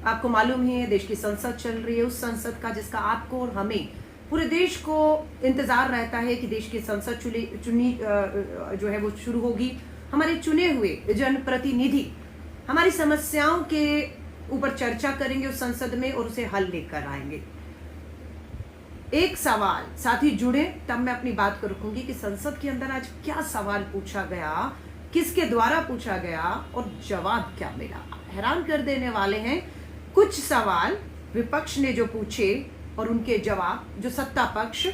आपको मालूम ही है देश की संसद चल रही है, उस संसद का जिसका आपको और हमें पूरे देश को इंतजार रहता है कि देश की संसद चुनी जो है वो शुरू होगी। हमारे चुने हुए जनप्रतिनिधि हमारी समस्याओं के ऊपर चर्चा करेंगे उस संसद में और उसे हल लेकर आएंगे। एक सवाल साथी जुड़े तब मैं अपनी बात को रखूंगी कि संसद के अंदर आज क्या सवाल पूछा गया, किसके द्वारा पूछा गया और जवाब क्या मिला। हैरान कर देने वाले हैं कुछ सवाल विपक्ष ने जो पूछे और उनके जवाब जो सत्ता पक्ष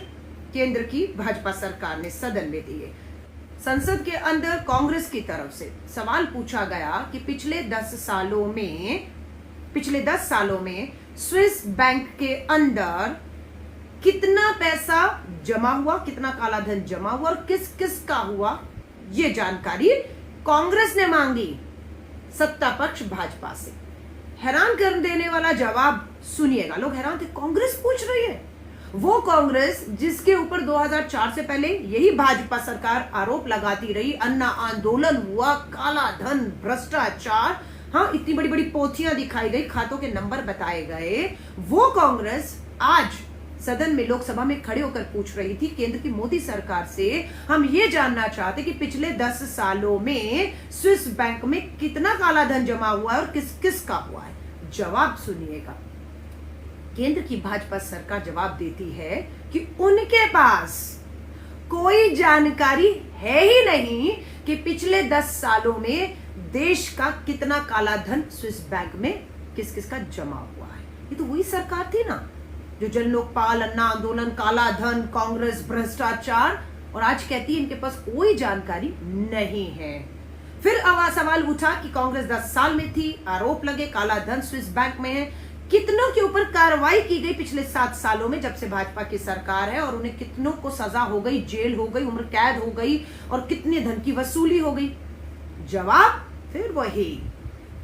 केंद्र की भाजपा सरकार ने सदन में दिए। संसद के अंदर कांग्रेस की तरफ से सवाल पूछा गया कि पिछले 10 सालों में स्विस बैंक के अंदर कितना पैसा जमा हुआ, कितना काला धन जमा हुआ और किस किस का हुआ, ये जानकारी कांग्रेस ने मांगी सत्ता पक्ष भाजपा से। हैरान कर देने वाला जवाब सुनिएगा। लोग हैरान थे, कांग्रेस पूछ रही है, वो कांग्रेस जिसके ऊपर 2004 से पहले यही भाजपा सरकार आरोप लगाती रही, अन्ना आंदोलन हुआ, काला धन, भ्रष्टाचार, हाँ इतनी बड़ी बड़ी पोथियां दिखाई गई, खातों के नंबर बताए गए। वो कांग्रेस आज सदन में लोकसभा में खड़े होकर पूछ रही थी केंद्र की मोदी सरकार से, हम ये जानना चाहते कि पिछले 10 सालों में स्विस बैंक में कितना काला धन जमा हुआ है और किस किस का हुआ है। जवाब सुनिएगा। केंद्र की भाजपा सरकार जवाब देती है कि उनके पास कोई जानकारी है ही नहीं कि पिछले 10 सालों में देश का कितना काला धन स्विस बैंक में किस किस का जमा हुआ है। ये तो वही सरकार थी ना जो जन लोकपाल, अन्ना आंदोलन, काला धन, कांग्रेस, भ्रष्टाचार, और आज कहती है इनके पास कोई जानकारी नहीं है। फिर सवाल उठा कि कांग्रेस 10 साल में थी, आरोप लगे काला धन स्विस बैंक में है, कितनों के ऊपर कार्रवाई की गई पिछले 7 सालों में जब से भाजपा की सरकार है और उन्हें कितनों को सजा हो गई, जेल हो गई, उम्र कैद हो गई और कितने धन की वसूली हो गई। जवाब फिर वही,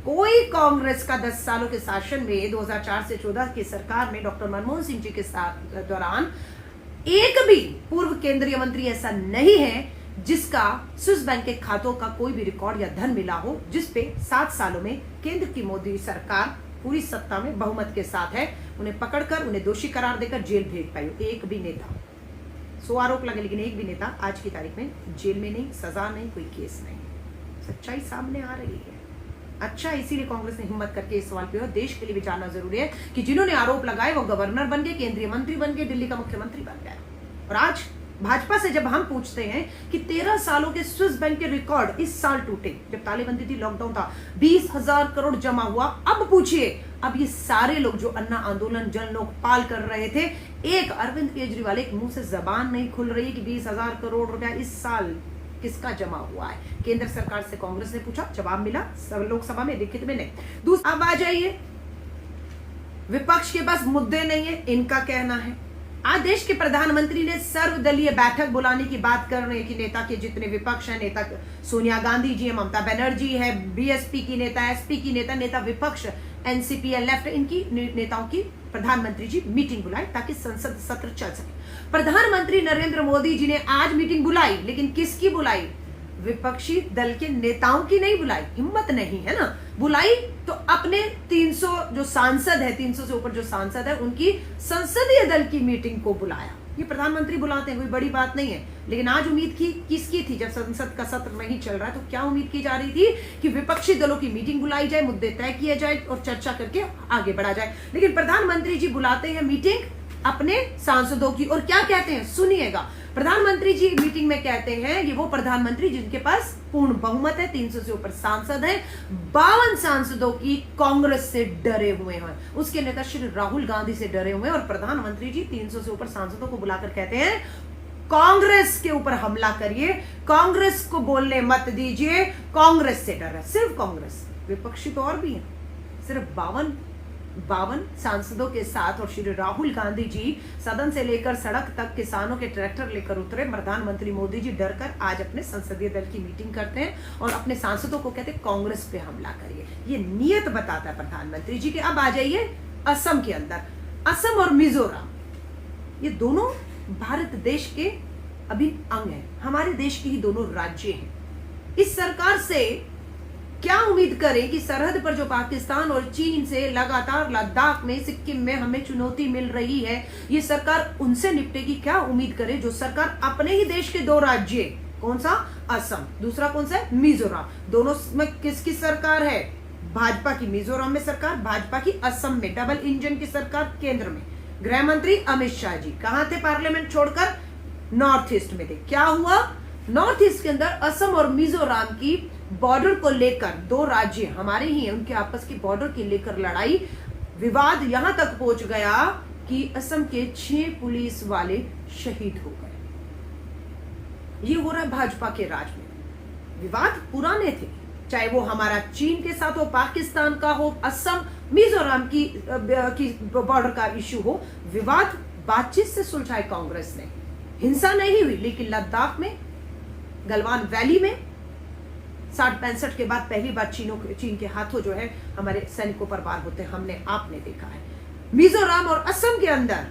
कोई कांग्रेस का 10 सालों के शासन में 2004 से 14 की सरकार में डॉक्टर मनमोहन सिंह जी के साथ दौरान एक भी पूर्व केंद्रीय मंत्री ऐसा नहीं है जिसका स्विस बैंक के खातों का कोई भी रिकॉर्ड या धन मिला हो, जिसपे 7 सालों में केंद्र की मोदी सरकार पूरी सत्ता में बहुमत के साथ है, उन्हें पकड़कर उन्हें दोषी करार देकर जेल भेज पाई। एक भी नेता, 100 आरोप लगे लेकिन एक भी नेता आज की तारीख में जेल में नहीं, सजा नहीं, कोई केस नहीं। सच्चाई सामने आ रही है। अच्छा, इसीलिए कांग्रेस ने हिम्मत करके इस सवाल पे देश के लिए भी जानना जरूरी है कि जिन्होंने आरोप लगाए वो गवर्नर बन गए, केंद्रीय मंत्री बन गए, दिल्ली का मुख्यमंत्री बन गए। और आज भाजपा से जब हम पूछते हैं कि 13 सालों के स्विस बैंक के रिकॉर्ड इस साल टूटे, जब तालेबंदी थी, लॉकडाउन था, 20,000 करोड़ जमा हुआ। अब पूछिए, अब ये सारे लोग जो अन्ना आंदोलन, जन लोकपाल कर रहे थे, एक अरविंद केजरीवाल एक मुंह से जबान नहीं खुल रही कि 20,000 करोड़ रुपया इस साल किसका जमा हुआ है। केंद्र सरकार से कांग्रेस ने पूछा, जवाब मिला सब लोकसभा में, लिखित में नहीं। दूसरा, अब आ जाइए, विपक्ष के पास मुद्दे नहीं है, इनका कहना है। आज देश के प्रधानमंत्री ने सर्वदलीय बैठक बुलाने की बात कर रहे हैं कि नेता के जितने विपक्ष हैं, नेता सोनिया गांधी जी है, ममता बनर्जी है, बीएसपी की नेता, एसपी की नेता विपक्ष, एनसीपी या लेफ्ट, इनकी नेताओं की प्रधानमंत्री जी मीटिंग बुलाई ताकि संसद सत्र चल सके। प्रधानमंत्री नरेंद्र मोदी जी ने आज मीटिंग बुलाई, लेकिन किसकी बुलाई? विपक्षी दल के नेताओं की नहीं बुलाई। हिम्मत नहीं है ना, बुलाई तो अपने 300 जो सांसद है, 300 से ऊपर जो सांसद है, उनकी संसदीय दल की मीटिंग को बुलाया। ये प्रधानमंत्री बुलाते हैं, कोई बड़ी बात नहीं है। लेकिन आज उम्मीद की किसकी थी? जब संसद का सत्र नहीं चल रहा है तो क्या उम्मीद की जा रही थी कि विपक्षी दलों की मीटिंग बुलाई जाए, मुद्दे तय किए जाए और चर्चा करके आगे बढ़ा जाए। लेकिन प्रधानमंत्री जी बुलाते हैं मीटिंग अपने सांसदों की, और क्या कहते हैं सुनिएगा। प्रधानमंत्री जी मीटिंग में कहते हैं ये वो प्रधानमंत्री जिनके पास पूर्ण बहुमत है, 300 से ऊपर सांसद हैं, 52 सांसदों की कांग्रेस से डरे हुए हैं, उसके नेता श्री राहुल गांधी से डरे हुए हैं। और प्रधानमंत्री जी 300 से ऊपर सांसदों को बुलाकर कहते हैं कांग्रेस के ऊपर हमला करिए, कांग्रेस को बोलने मत दीजिए, कांग्रेस से डर है। सिर्फ कांग्रेस, विपक्षी तो और भी है। सिर्फ 52 सांसदों के साथ और श्री राहुल गांधी जी सदन से लेकर सड़क तक किसानों के ट्रैक्टर लेकर उतरे। प्रधानमंत्री मोदी जी डरकर आज अपने संसदीय दल की मीटिंग करते हैं और अपने सांसदों को कहते हैं कांग्रेस पे हमला करिए। ये नियत बताता है प्रधानमंत्री जी के। अब आ जाइए असम के अंदर, असम और मिजोरम, ये दोनों भारत देश के अभिन्न अंग हैं, हमारे देश के ही दोनों राज्य हैं। इस सरकार से क्या उम्मीद करें कि सरहद पर जो पाकिस्तान और चीन से लगातार लद्दाख में, सिक्किम में हमें चुनौती मिल रही है, ये सरकार उनसे निपटेगी? क्या उम्मीद करें जो सरकार अपने ही देश के 2 राज्य, कौन सा? असम, दूसरा कौन सा है? मिजोरम, दोनों में किसकी सरकार है? भाजपा की मिजोरम में सरकार, भाजपा की असम में, डबल इंजन की सरकार केंद्र में। गृह मंत्री अमित शाह जी कहां थे? पार्लियामेंट छोड़कर नॉर्थ ईस्ट में थे। क्या हुआ? नॉर्थ ईस्ट के अंदर असम और मिजोरम की बॉर्डर को लेकर, 2 राज्य हमारे ही हैं, उनके आपस की बॉर्डर के लेकर लड़ाई, विवाद यहां तक पहुंच गया कि असम के 6 पुलिस वाले शहीद हो गए। ये हो रहा है भाजपा के राज में। विवाद पुराने थे, चाहे वो हमारा चीन के साथ हो, पाकिस्तान का हो, असम मिजोरम की बॉर्डर का इश्यू हो, विवाद बातचीत से सुलझाए कांग्रेस ने। हिंसा नहीं हुई, लेकिन लद्दाख में, गलवान वैली में 60-65 के बाद पहली बार चीन के हाथों जो है हमारे सैनिकों पर वार होते हमने आपने देखा है। मिजोरम और असम के अंदर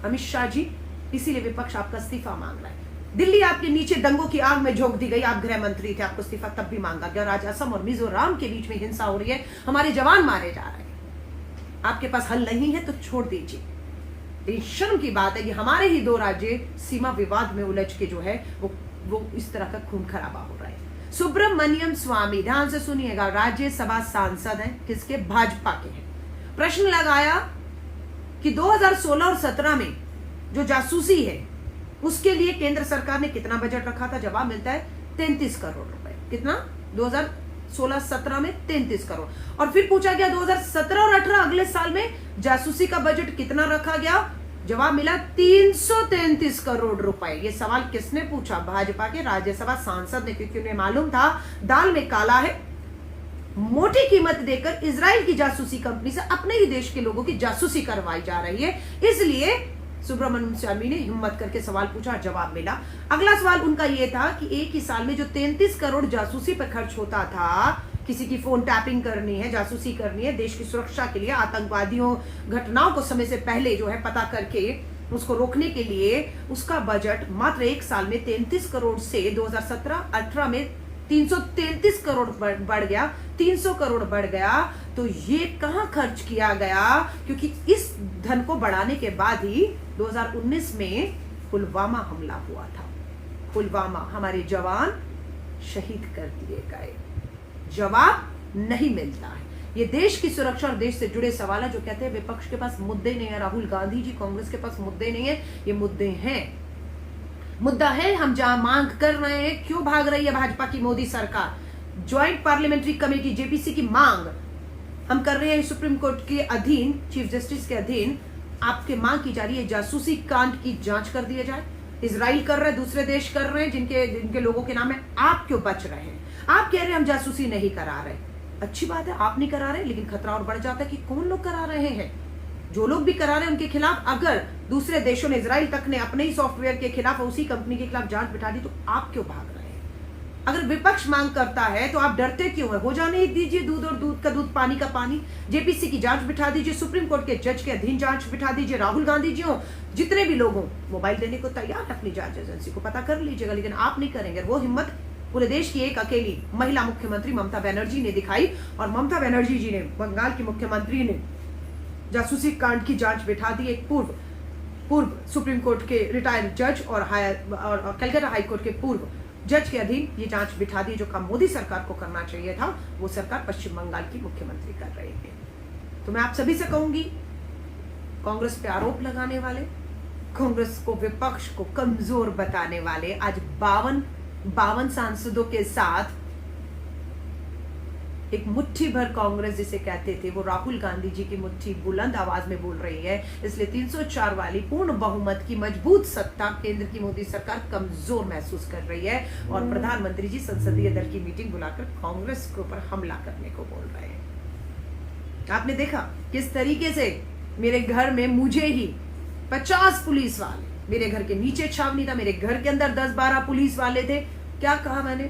अमित शाह जी, इसीलिए विपक्ष आपका इस्तीफा मांग रहा है। दिल्ली आपके नीचे दंगों की आग में झोंक दी गई, आप गृह मंत्री थे, आपको इस्तीफा तब भी मांगा गया, और आज असम और मिजोरम के बीच में हिंसा हो रही है, हमारे जवान मारे जा रहे हैं। आपके पास हल नहीं है तो छोड़ दीजिए। लेकिन शर्म की बात है कि हमारे ही 2 राज्य सीमा विवाद में उलझ के जो है वो इस तरह का खून खराबा हो रहा है। सुब्रमण्यम स्वामी, ध्यान से सुनिएगा, राज्यसभा सांसद हैं, किसके? भाजपा के हैं। प्रश्न लगाया कि 2016 और 17 में जो जासूसी है उसके लिए केंद्र सरकार ने कितना बजट रखा था? जवाब मिलता है 33 करोड़ रुपए। कितना? 2016-17 में 33 करोड़। और फिर पूछा गया 2017 और 18 अगले साल में जासूसी का बजट कितना रखा गया? जवाब मिला 333 करोड़ रुपए। ये सवाल किसने पूछा? भाजपा के राज्यसभा सांसद ने, क्योंकि उन्हें मालूम था दाल में काला है। मोटी कीमत देकर इजराइल की जासूसी कंपनी से अपने ही देश के लोगों की जासूसी करवाई जा रही है, इसलिए सुब्रमण्यम स्वामी ने हिम्मत करके सवाल पूछा, जवाब मिला। अगला सवाल उनका यह था कि एक ही साल में जो 33 करोड़ जासूसी पर खर्च होता था, किसी की फोन टैपिंग करनी है, जासूसी करनी है, देश की सुरक्षा के लिए, आतंकवादियों घटनाओं को समय से पहले जो है पता करके उसको रोकने के लिए, उसका बजट मात्र एक साल में 33 करोड़ से 2017-18 में 333 करोड़ बढ़ गया, 300 करोड़ बढ़ गया। तो ये कहां खर्च किया गया? क्योंकि इस धन को बढ़ाने के बाद ही 2019 में पुलवामा हमला हुआ था। पुलवामा, हमारे जवान शहीद कर दिए गए। जवाब नहीं मिलता है। ये देश की सुरक्षा और देश से जुड़े सवाल है। जो कहते हैं विपक्ष के पास मुद्दे नहीं है, राहुल गांधी जी, कांग्रेस के पास मुद्दे नहीं है, ये मुद्दे हैं। मुद्दा है हम जहां मांग कर रहे हैं, क्यों भाग रही है भाजपा की मोदी सरकार? ज्वाइंट पार्लियामेंट्री कमेटी जेपीसी की मांग हम कर रहे हैं सुप्रीम कोर्ट के अधीन, चीफ जस्टिस के अधीन। आपके मांग की जा रही है जासूसी कांड की जांच कर दिया जाए। इजराइल कर रहे हैं, दूसरे देश कर रहे हैं, जिनके लोगों के नाम है। आप क्यों बच रहे हैं? आप कह रहे हैं हम जासूसी नहीं करा रहे, अच्छी बात है, आप नहीं करा रहे, लेकिन खतरा और बढ़ जाता है कि कौन लोग करा रहे हैं। जो लोग भी करा रहे हैं उनके खिलाफ अगर दूसरे देशों ने, इजराइल तक ने अपने ही सॉफ्टवेयर के खिलाफ, उसी कंपनी के खिलाफ जांच बिठा दी, तो आप क्यों भाग रहे हैं? अगर विपक्ष मांग करता है तो आप डरते क्यों है? हो जाने ही दीजिए, दूध और दूध का दूध, पानी का पानी। जेपीसी की जांच बिठा दीजिए, सुप्रीम कोर्ट के जज के अधीन जांच बिठा दीजिए। राहुल गांधी जी हो, जितने भी लोग हों, मोबाइल देने को तैयार है अपनी जांच एजेंसी को, पता कर लीजिएगा। लेकिन आप नहीं करेंगे। वो हिम्मत पूरे देश की एक अकेली महिला मुख्यमंत्री ममता बनर्जी ने दिखाई, और ममता बनर्जी जी ने, बंगाल की मुख्यमंत्री ने, जासूसी कांड की जांच बिठा दी। एक पूर्व सुप्रीम कोर्ट के रिटायर्ड जज और कलकत्ता हाई कोर्ट के पूर्व जज के अधीन ये जांच बिठा दी। जो काम मोदी सरकार को करना चाहिए था, वो सरकार पश्चिम बंगाल की मुख्यमंत्री कर रही है। तो मैं आप सभी से कहूंगी, कांग्रेस पे आरोप लगाने वाले, कांग्रेस को, विपक्ष को कमजोर बताने वाले, आज 52 सांसदों के साथ एक मुट्ठी भर कांग्रेस जिसे कहते थे, वो राहुल गांधी जी की मुट्ठी बुलंद आवाज में बोल रही है। इसलिए 304 वाली पूर्ण बहुमत की मजबूत सत्ता केंद्र की मोदी सरकार कमजोर महसूस कर रही है, और प्रधानमंत्री जी संसदीय दल की मीटिंग बुलाकर कांग्रेस के ऊपर हमला करने को बोल रहे हैं। आपने देखा किस तरीके से मेरे घर में मुझे ही 50 पुलिस वाले, मेरे घर के नीचे छावनी था, मेरे घर के अंदर 10-12 पुलिस वाले थे। क्या कहा मैंने?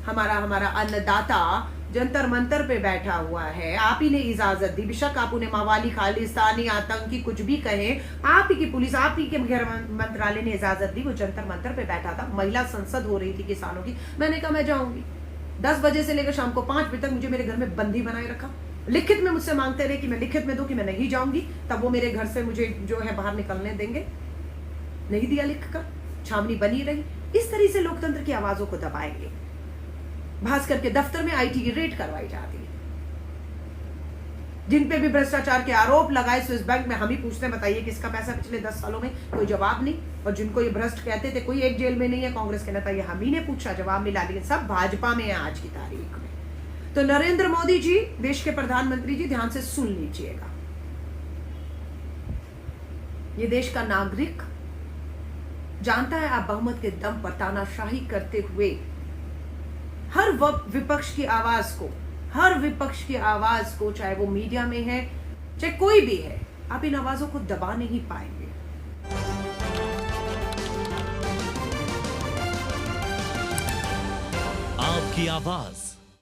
हमारा अन्नदाता जंतर मंतर पे बैठा हुआ है, आप ही ने इजाजत दी। बेशक आप उन्हें मवाली, खालिस्तानी, आतंकी कुछ भी कहें, आप ही की पुलिस, आप ही के गृह मंत्रालय ने इजाजत दी। वो जंतर मंतर पे बैठा था, महिला संसद हो रही थी किसानों की। मैंने कहा मैं जाऊंगी, 10 बजे से लेकर शाम को 5 बजे तक मुझे मेरे घर में बंदी बनाए रखा। लिखित में मुझसे मांगते रहे कि मैं लिखित में दूं कि मैं नहीं जाऊंगी, तब वो मेरे घर से मुझे जो है बाहर निकलने देंगे। नहीं दिया लिख कर, छावनी बनी रही। इस तरह से लोकतंत्र की आवाजों को दबाएंगे। भास्कर के दफ्तर में आईटी की रेड करवाई जाती है। जिन पे भी भ्रष्टाचार के आरोप लगाए स्विस बैंक में, हम ही पूछते हैं बताइए किसका पैसा पिछले 10 सालों में, कोई जवाब नहीं। और जिनको ये भ्रष्ट कहते थे कोई एक जेल में नहीं है, कांग्रेस के नेता, ये हम ही ने पूछा, जवाब मिला दिए। सब भाजपा में है आज की तारीख में। तो नरेंद्र मोदी जी, देश के प्रधानमंत्री जी, ध्यान से सुन लीजिएगा। ये देश का नागरिक जानता है आप बहुमत के दम पर तानाशाही करते हुए हर विपक्ष की आवाज को, हर विपक्ष की आवाज को, चाहे वो मीडिया में है चाहे कोई भी है, आप इन आवाजों को दबा नहीं पाएंगे। आपकी आवाज